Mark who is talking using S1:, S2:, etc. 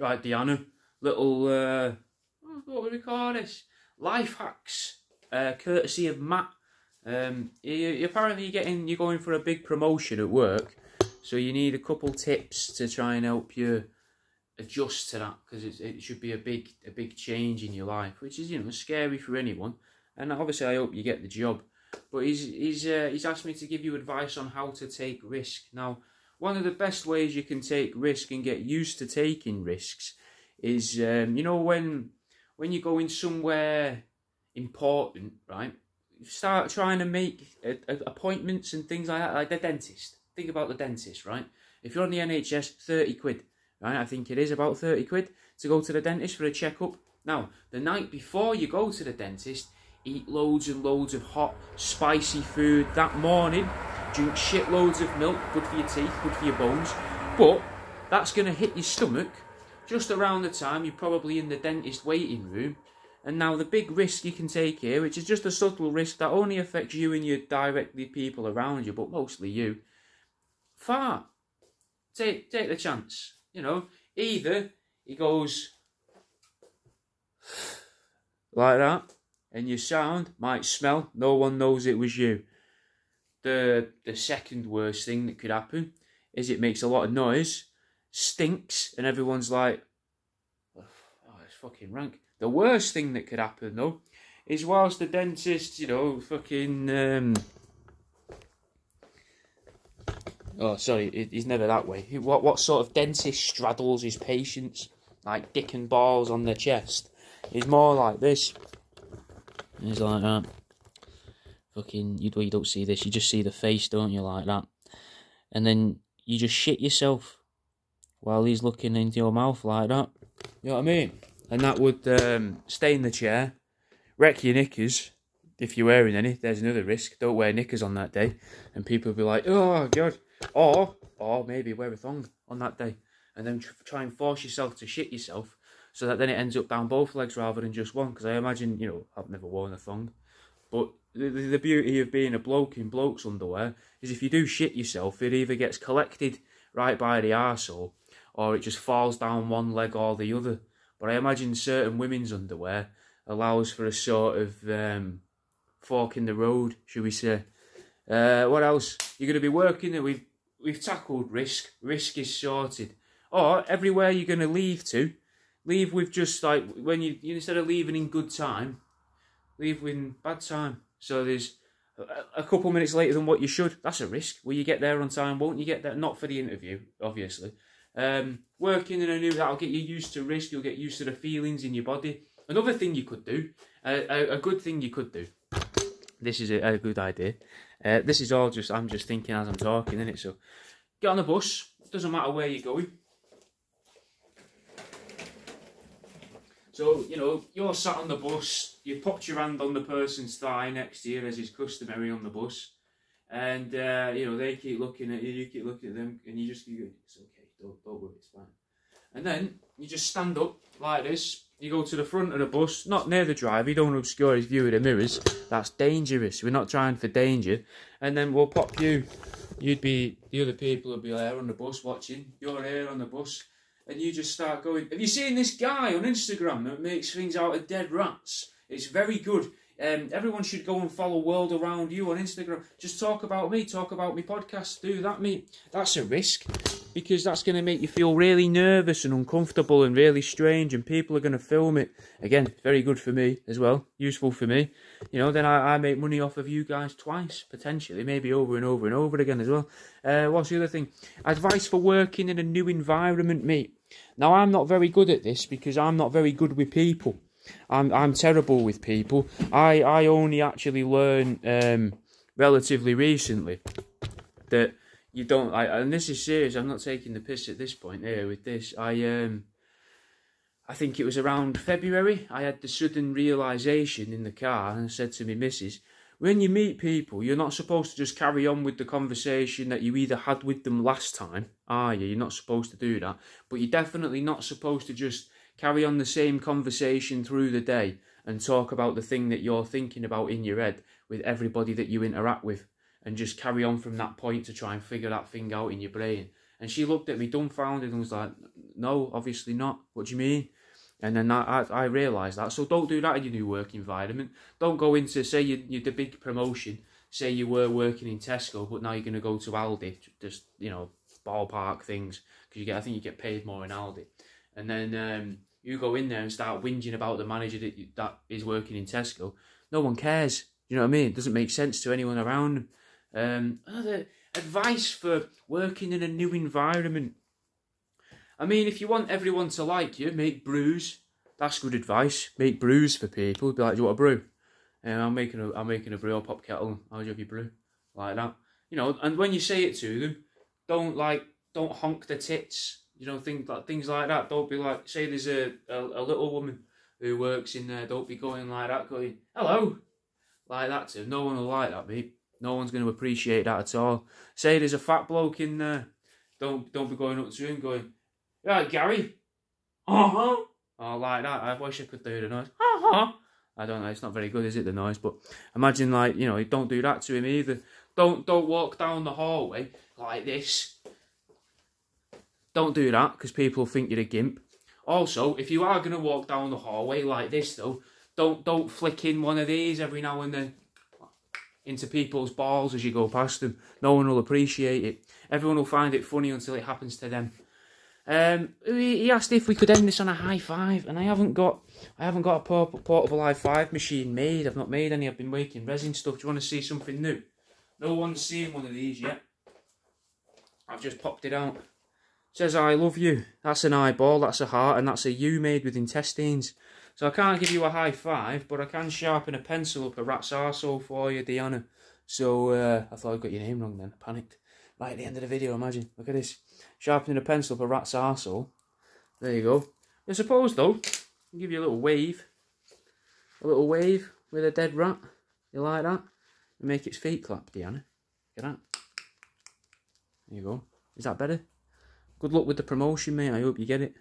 S1: Right, Deanna, little, what would we call this? Life hacks, courtesy of Matt. Apparently you're going for a big promotion at work, so you need a couple tips to try and help you adjust to that, because it should be a big change in your life, which is, you know, scary for anyone. And obviously I hope you get the job. But he's asked me to give you advice on how to take risk. Now, one of the best ways you can take risk and get used to taking risks is, you know, when you're going somewhere important, right? Start trying to make appointments and things like that, like the dentist. Think about the dentist, right? If you're on the NHS, 30 quid, right? I think it is about 30 quid to go to the dentist for a checkup. Now, the night before you go to the dentist, eat loads and loads of hot, spicy food that morning. Drink shitloads of milk, good for your teeth, good for your bones. But that's going to hit your stomach just around the time you're probably in the dentist waiting room. And now the big risk you can take here, which is just a subtle risk that only affects you and your directly people around you, but mostly you. Fart. Take the chance. You know, either he goes like that, and your sound might smell, no one knows it was you. The second worst thing that could happen is it makes a lot of noise, stinks, and everyone's like, oh, it's fucking rank. The worst thing that could happen, though, is whilst the dentist, you know, fucking... Oh, sorry, he's never that way. What sort of dentist straddles his patients, like dick and balls on their chest? He's more like this. He's like that. Fucking, you don't see this, you just see the face, don't you, like that. And then you just shit yourself while he's looking into your mouth like that. You know what I mean? And that would stay in the chair, wreck your knickers, if you're wearing any. There's another risk. Don't wear knickers on that day. And people will be like, oh, God. Or maybe wear a thong on that day. And then try and force yourself to shit yourself, so that then it ends up down both legs rather than just one. Because I imagine, you know, I've never worn a thong. But the beauty of being a bloke in bloke's underwear is if you do shit yourself, it either gets collected right by the arsehole, or it just falls down one leg or the other. But I imagine certain women's underwear allows for a sort of fork in the road, should we say. What else? You're going to be working there. We've tackled risk. Risk is sorted. Or everywhere you're going to leave with just like, when you instead of leaving in good time, leave in bad time. So there's a couple minutes later than what you should. That's a risk. Will you get there on time? Won't you get there? Not for the interview, obviously. Working in a new, that'll get you used to risk. You'll get used to the feelings in your body. Another thing you could do, a good thing you could do. This is a good idea. This is all just, I'm just thinking as I'm talking, innit? So get on the bus. Doesn't matter where you're going. So, you know, you're sat on the bus, you've popped your hand on the person's thigh next to you, as is customary on the bus, and, you know, they keep looking at you, you keep looking at them, and you just keep going, it's okay, don't worry, it's fine. And then you just stand up like this, you go to the front of the bus, not near the driver, you don't want to obscure his view of the mirrors, that's dangerous, we're not trying for danger, and then we'll pop you, the other people will be there on the bus watching, you're here on the bus, and you just start going, have you seen this guy on Instagram that makes things out of dead rats? It's very good. Everyone should go and follow World Around You on Instagram. Just talk about me, talk about my podcast, do that, mate. That's a risk, because that's going to make you feel really nervous and uncomfortable and really strange, and people are going to film it. Again, very good for me as well, useful for me. You know, then I make money off of you guys twice, potentially, maybe over and over and over again as well. What's the other thing? Advice for working in a new environment, mate. Now, I'm not very good at this because I'm not very good with people. I'm terrible with people. I only actually learned relatively recently that you don't, and this is serious, I'm not taking the piss at this point here with this. I think it was around February, I had the sudden realisation in the car, and I said to my missus, when you meet people, you're not supposed to just carry on with the conversation that you either had with them last time, are you? You're not supposed to do that. But you're definitely not supposed to just carry on the same conversation through the day and talk about the thing that you're thinking about in your head with everybody that you interact with, and just carry on from that point to try and figure that thing out in your brain. And she looked at me dumbfounded and was like, no, obviously not. What do you mean? And then I realised that. So don't do that in your new work environment. Don't go into, say you're the big promotion, say you were working in Tesco, but now you're going to go to Aldi, just, you know, ballpark things, because I think you get paid more in Aldi. And then you go in there and start whinging about the manager that is working in Tesco. No one cares. You know what I mean? It doesn't make sense to anyone around them. Another advice for working in a new environment. I mean, if you want everyone to like you, make brews. That's good advice. Make brews for people. Be like, do you want a brew? I'm making a brew. I'll pop kettle. I'll have your brew, like that. You know, and when you say it to them, don't honk the tits. You know, things like that. Don't be like, say there's a little woman who works in there. Don't be going like that, going hello, like that to them. No one will like that, mate. No one's going to appreciate that at all. Say there's a fat bloke in there. Don't be going up to him going, right, Gary? Uh-huh. Oh, like that. I wish I could do the noise. Uh-huh. I don't know. It's not very good, is it, the noise? But imagine, like, you know, don't do that to him either. Don't walk down the hallway like this. Don't do that, because people think you're a gimp. Also, if you are going to walk down the hallway like this, though, don't flick in one of these every now and then into people's balls as you go past them. No one will appreciate it. Everyone will find it funny until it happens to them. He asked if we could end this on a high five, and I haven't got a portable high five machine made. I've not made any. I've been making resin stuff. Do you want to see something new? No one's seen one of these yet. I've just popped it out. It says I love you. That's an eyeball, that's a heart, and that's a U made with intestines. So I can't give you a high five, but I can sharpen a pencil up a rat's arsehole for you, Deanna. So I thought I got your name wrong then. I panicked. Right at the end of the video, imagine. Look at this. Sharpening a pencil up a rat's arsehole. There you go. I suppose, though, I'll give you a little wave. A little wave with a dead rat. You like that? And make its feet clap, Deanna. Look at that. There you go. Is that better? Good luck with the promotion, mate. I hope you get it.